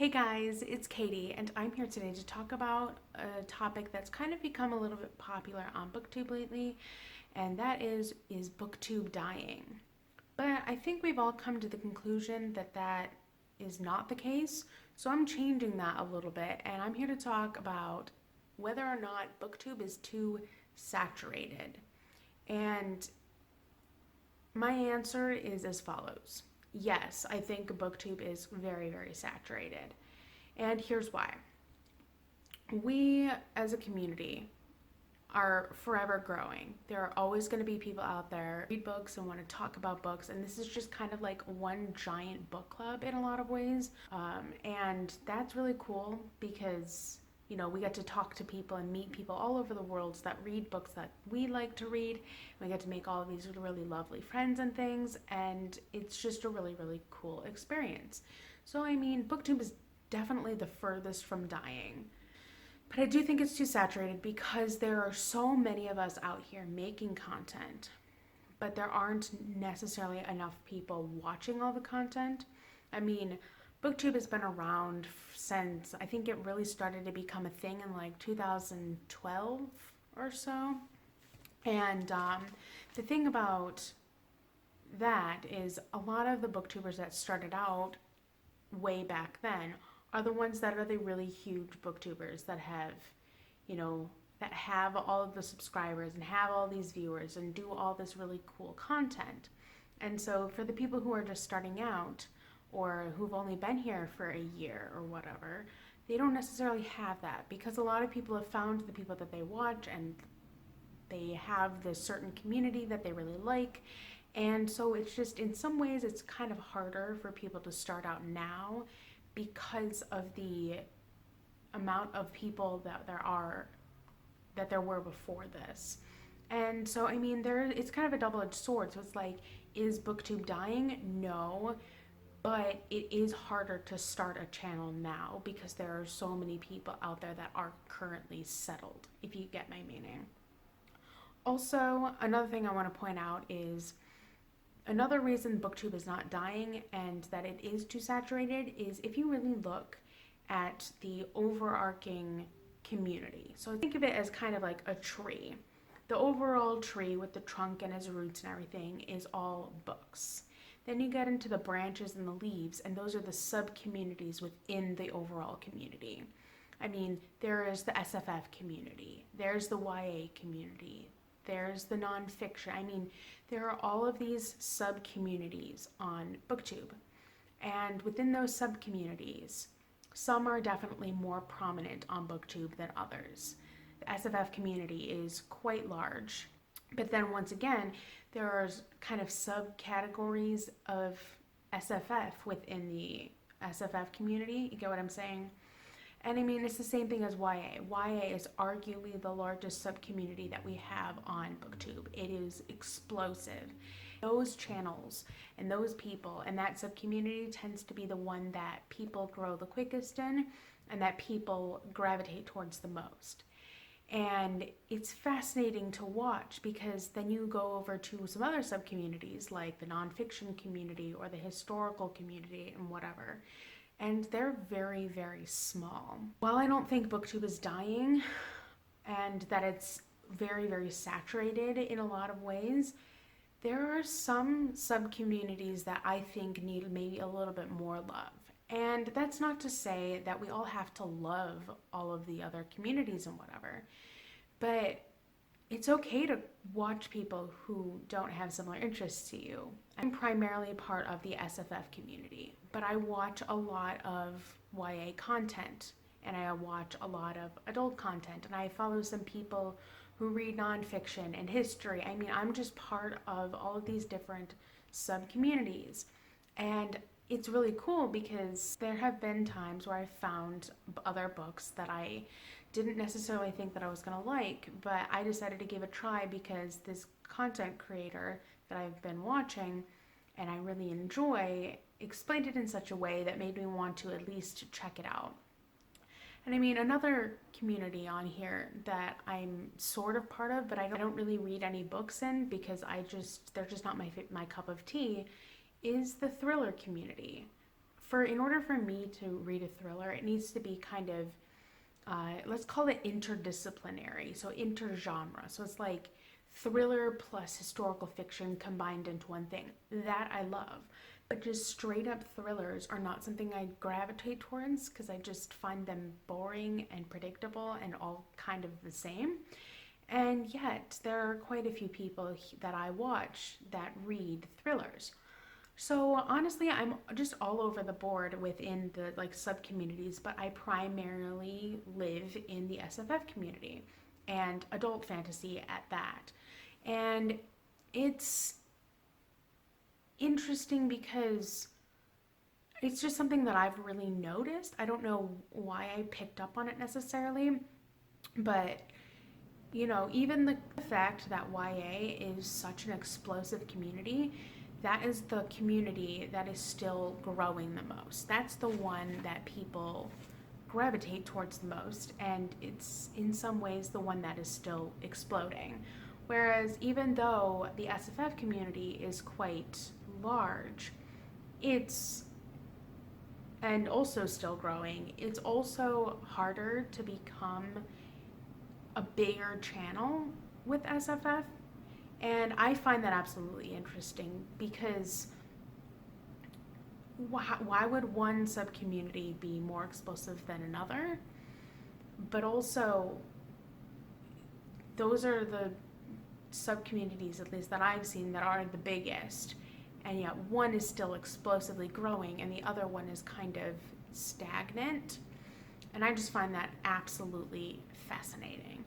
Hey guys, it's Katie, and I'm here today to talk about a topic that's kind of become a little bit popular on Booktube lately, and that is Booktube dying? But I think we've all come to the conclusion that that is not the case, so I'm changing that a little bit, and I'm here to talk about whether or not Booktube is too saturated. And my answer is as follows. Yes, I think Booktube is very, very saturated. And here's why. We as a community are forever growing. There are always going to be people out there who read books and want to talk about books, and this is just kind of like one giant book club in a lot of ways. And that's really cool because we get to talk to people and meet people all over the world that read books that we like to read. We get to make all of these really lovely friends and things, and it's just a really, really cool experience. So, Booktube is definitely the furthest from dying. But I do think it's too saturated because there are so many of us out here making content, but there aren't necessarily enough people watching all the content. Booktube has been around since I think it really started to become a thing in like 2012 or so. And the thing about that is a lot of the booktubers that started out way back then are the ones that are the really huge booktubers that have, that have all of the subscribers and have all these viewers and do all this really cool content. And so for the people who are just starting out or who've only been here for a year or whatever, they don't necessarily have that because a lot of people have found the people that they watch and they have this certain community that they really like. And so it's just, in some ways, it's kind of harder for people to start out now because of the amount of people that there were before this. And so, it's kind of a double-edged sword. So it's like, is Booktube dying? No. But it is harder to start a channel now because there are so many people out there that are currently settled, if you get my meaning. Also, another thing I want to point out is another reason Booktube is not dying and that it is too saturated is if you really look at the overarching community. So think of it as kind of like a tree. The overall tree with the trunk and its roots and everything is all books. Then you get into the branches and the leaves, and those are the sub-communities within the overall community. There is the SFF community, there's the YA community, there's the nonfiction. There are all of these sub-communities on Booktube. And within those sub-communities, some are definitely more prominent on Booktube than others. The SFF community is quite large. But then once again, there are kind of subcategories of SFF within the SFF community. You get what I'm saying? And it's the same thing as YA. YA is arguably the largest sub-community that we have on Booktube. It is explosive. Those channels and those people and that sub-community tends to be the one that people grow the quickest in and that people gravitate towards the most. And it's fascinating to watch because then you go over to some other sub-communities like the nonfiction community or the historical community and whatever. And they're very, very small. While I don't think Booktube is dying and that it's very, very saturated in a lot of ways, there are some sub-communities that I think need maybe a little bit more love. And that's not to say that we all have to love all of the other communities and whatever, but it's okay to watch people who don't have similar interests to you. I'm primarily part of the SFF community, but I watch a lot of YA content and I watch a lot of adult content and I follow some people who read nonfiction and history. I'm just part of all of these different sub-communities. And it's really cool because there have been times where I found other books that I didn't necessarily think that I was going to like, but I decided to give it a try because this content creator that I've been watching and I really enjoy explained it in such a way that made me want to at least check it out. And another community on here that I'm sort of part of, but I don't really read any books in because they're just not my cup of tea, is the thriller community. in order for me to read a thriller, it needs to be kind of let's call it interdisciplinary, so intergenre. So it's like thriller plus historical fiction combined into one thing. That I love. But just straight up thrillers are not something I gravitate towards because I just find them boring and predictable and all kind of the same. And yet, there are quite a few people that I watch that read thrillers. So honestly, I'm just all over the board within the like sub communities, but I primarily live in the SFF community and adult fantasy at that. And it's interesting because it's just something that I've really noticed. I don't know why I picked up on it necessarily, but even the fact that YA is such an explosive community, that is the community that is still growing the most. That's the one that people gravitate towards the most, and it's in some ways the one that is still exploding. Whereas even though the SFF community is quite large, it's and also still growing, it's also harder to become a bigger channel with SFF. And I find that absolutely interesting because why would one sub community be more explosive than another? But also, those are the sub communities, at least that I've seen, that are the biggest. And yet one is still explosively growing and the other one is kind of stagnant. And I just find that absolutely fascinating.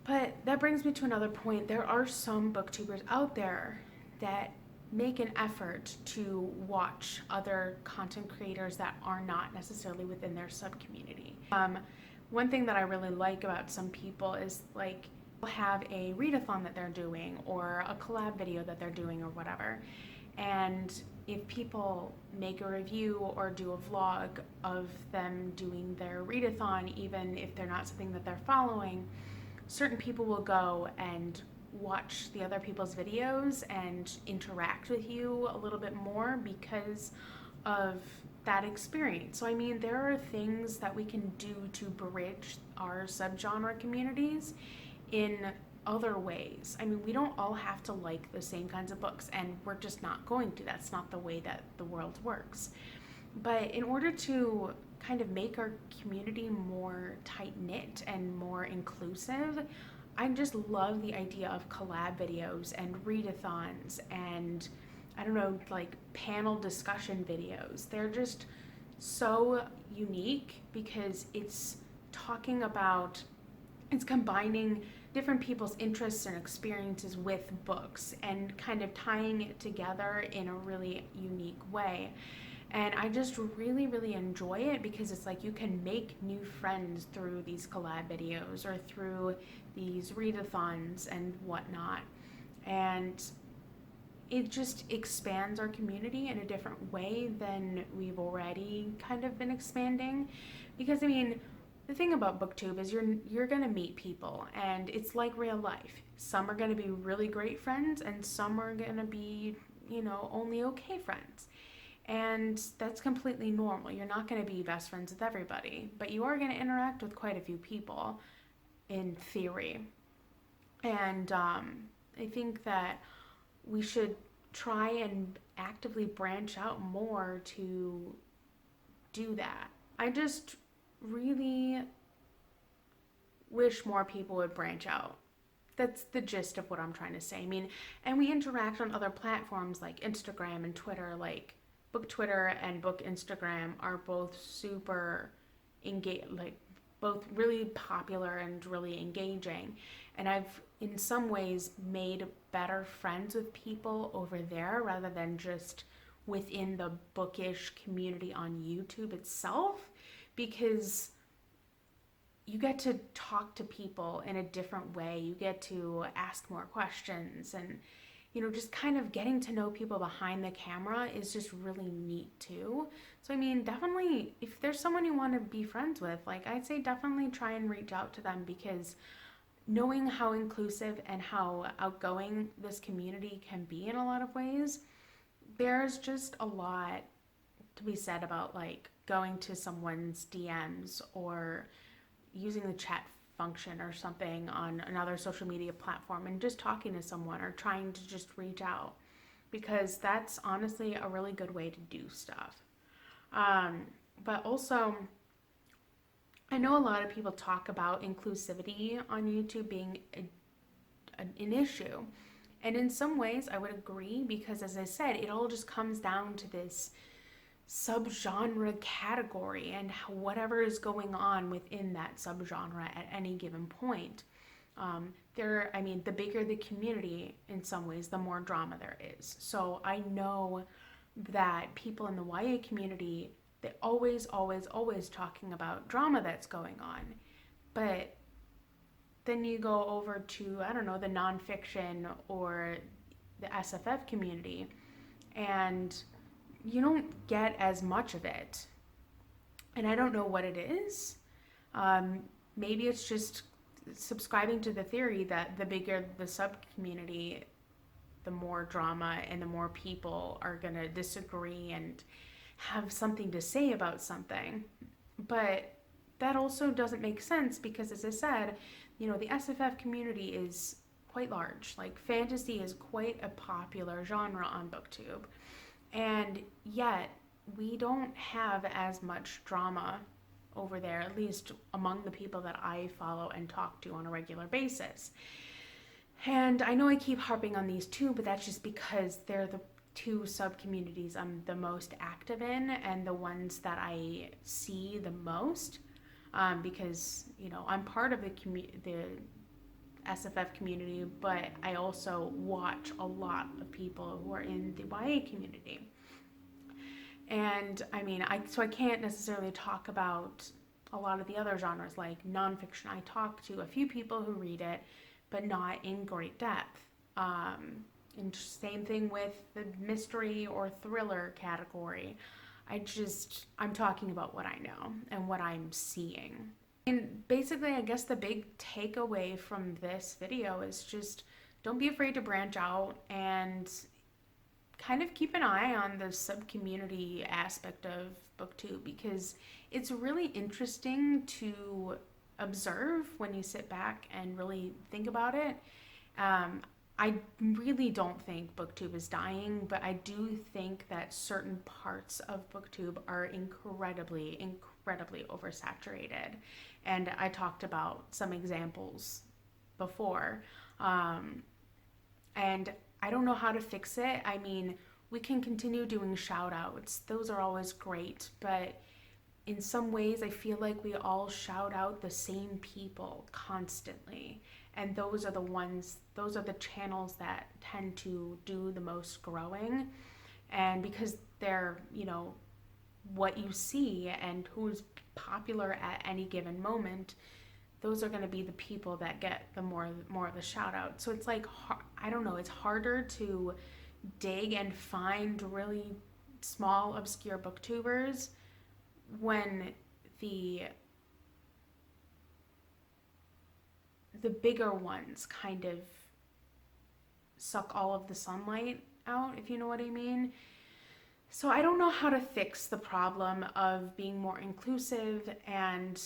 But that brings me to another point. There are some booktubers out there that make an effort to watch other content creators that are not necessarily within their sub-community. One thing that I really like about some people is like have a readathon that they're doing or a collab video that they're doing or whatever. And if people make a review or do a vlog of them doing their readathon, even if they're not something that they're following, certain people will go and watch the other people's videos and interact with you a little bit more because of that experience. So I mean, there are things that we can do to bridge our subgenre communities in other ways. I mean, we don't all have to like the same kinds of books, and we're just not going to. That's not the way that the world works. But in order to kind of make our community more tight-knit and more inclusive, I just love the idea of collab videos and readathons and I don't know, like panel discussion videos. They're just so unique because it's combining different people's interests and experiences with books and kind of tying it together in a really unique way. And I just really, really enjoy it because it's like you can make new friends through these collab videos or through these readathons and whatnot. And it just expands our community in a different way than we've already kind of been expanding. Because I mean, the thing about Booktube is you're gonna meet people, and it's like real life. Some are gonna be really great friends, and some are gonna be, only okay friends. And that's completely normal. You're not gonna be best friends with everybody, but you are gonna interact with quite a few people, in theory. And I think that we should try and actively branch out more to do that. I just really wish more people would branch out. That's the gist of what I'm trying to say. I mean, and we interact on other platforms like Instagram and Twitter. Like Book Twitter and Book Instagram are both super both really popular and really engaging. And I've in some ways made better friends with people over there rather than just within the bookish community on YouTube itself, because you get to talk to people in a different way. You get to ask more questions, and just kind of getting to know people behind the camera is just really neat too. So I mean, definitely if there's someone you want to be friends with, like I'd say definitely try and reach out to them, because knowing how inclusive and how outgoing this community can be in a lot of ways, there's just a lot to be said about like going to someone's DMs or using the chat function or something on another social media platform and just talking to someone or trying to just reach out, because that's honestly a really good way to do stuff. But also, I know a lot of people talk about inclusivity on YouTube being an issue. And in some ways, I would agree, because as I said, it all just comes down to this subgenre category and whatever is going on within that subgenre at any given point. The bigger the community, in some ways, the more drama there is. So I know that people in the YA community, they always talking about drama that's going on. But then you go over to, I don't know, the nonfiction or the SFF community, and you don't get as much of it. And I don't know what it is. Maybe it's just subscribing to the theory that the bigger the sub community, the more drama and the more people are going to disagree and have something to say about something. But that also doesn't make sense, because as I said, the SFF community is quite large. Like, fantasy is quite a popular genre on Booktube. And yet, we don't have as much drama over there, at least among the people that I follow and talk to on a regular basis. And I know I keep harping on these two, but that's just because they're the two sub-communities I'm the most active in and the ones that I see the most, because, I'm part of the SFF community, but I also watch a lot of people who are in the YA community. And I can't necessarily talk about a lot of the other genres like nonfiction. I talk to a few people who read it, but not in great depth. And same thing with the mystery or thriller category. I'm talking about what I know and what I'm seeing. And basically, I guess the big takeaway from this video is just don't be afraid to branch out and kind of keep an eye on the sub-community aspect of Booktube, because it's really interesting to observe when you sit back and really think about it. I really don't think Booktube is dying, but I do think that certain parts of Booktube are incredibly oversaturated. And I talked about some examples before. And I don't know how to fix it. We can continue doing shout outs. Those are always great, but in some ways I feel like we all shout out the same people constantly. And those are the channels that tend to do the most growing. And because they're, what you see and who's popular at any given moment, those are going to be the people that get the more of the shout out. So it's like, I don't know, it's harder to dig and find really small, obscure booktubers when the bigger ones kind of suck all of the sunlight out, if you know what I mean. So I don't know how to fix the problem of being more inclusive and,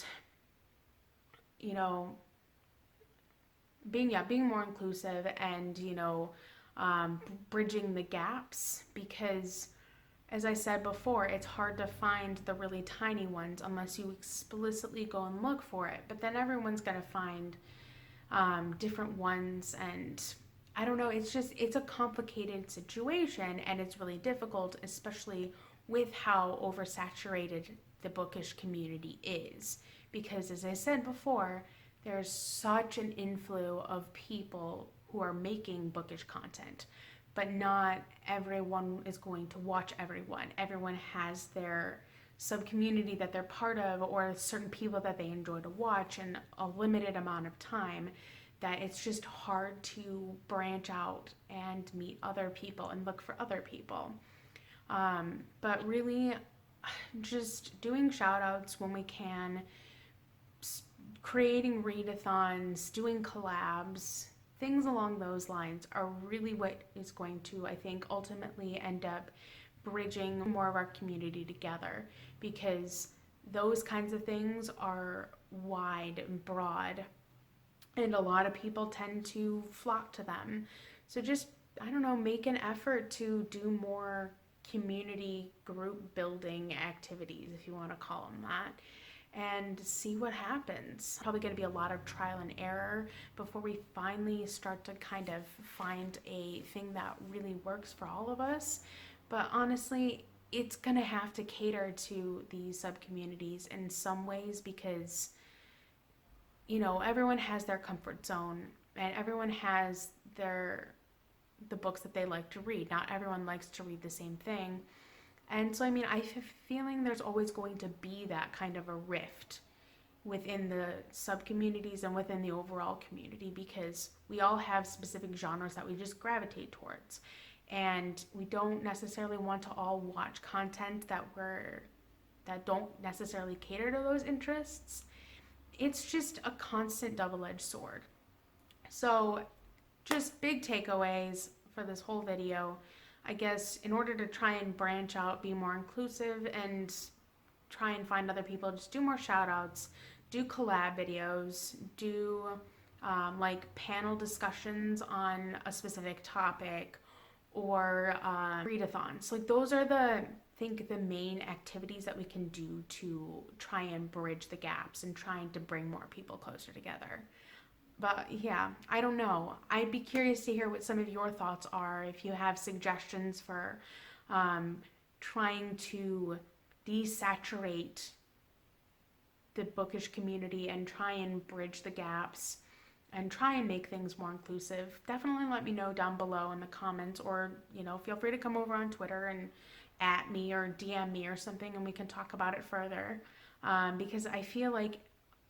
being more inclusive and, bridging the gaps, because as I said before, it's hard to find the really tiny ones unless you explicitly go and look for it. But then everyone's going to find different ones, and I don't know, it's a complicated situation, and it's really difficult, especially with how oversaturated the bookish community is. Because as I said before, there's such an inflow of people who are making bookish content, but not everyone is going to watch everyone. Everyone has their sub-community that they're part of, or certain people that they enjoy to watch in a limited amount of time, that it's just hard to branch out and meet other people and look for other people. But really, just doing shout outs when we can, creating readathons, doing collabs, things along those lines are really what is going to, I think, ultimately end up bridging more of our community together, because those kinds of things are wide and broad, and a lot of people tend to flock to them. So just, I don't know, make an effort to do more community group building activities, if you want to call them that, and see what happens. Probably going to be a lot of trial and error before we finally start to kind of find a thing that really works for all of us. But honestly, it's going to have to cater to these sub-communities in some ways, because, you know, everyone has their comfort zone and everyone has the books that they like to read. Not everyone likes to read the same thing. And so, I mean, I have a feeling there's always going to be that kind of a rift within the sub-communities and within the overall community, because we all have specific genres that we just gravitate towards. And we don't necessarily want to all watch content that don't necessarily cater to those interests. It's just a constant double-edged sword. So just big takeaways for this whole video. I guess in order to try and branch out, be more inclusive, and try and find other people, just do more shout outs, do collab videos, do like panel discussions on a specific topic, or readathons. Like, those are the main activities that we can do to try and bridge the gaps and trying to bring more people closer together. But yeah, I don't know. I'd be curious to hear what some of your thoughts are, if you have suggestions for trying to desaturate the bookish community and try and bridge the gaps and try and make things more inclusive. Definitely let me know down below in the comments, or, you know, feel free to come over on Twitter and at me or DM me or something, and we can talk about it further. Because I feel like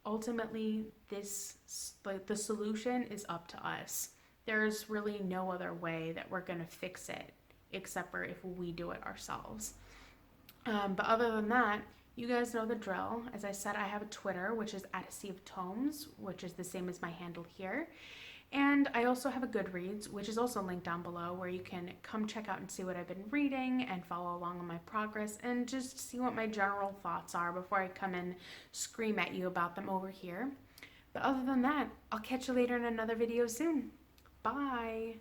ultimately the solution is up to us. There's really no other way that we're going to fix it except for if we do it ourselves. But other than that, you guys know the drill. As I said, I have a Twitter, which is @ASeaofTomes, which is the same as my handle here. And I also have a Goodreads, which is also linked down below, where you can come check out and see what I've been reading and follow along on my progress and just see what my general thoughts are before I come and scream at you about them over here. But other than that, I'll catch you later in another video soon. Bye!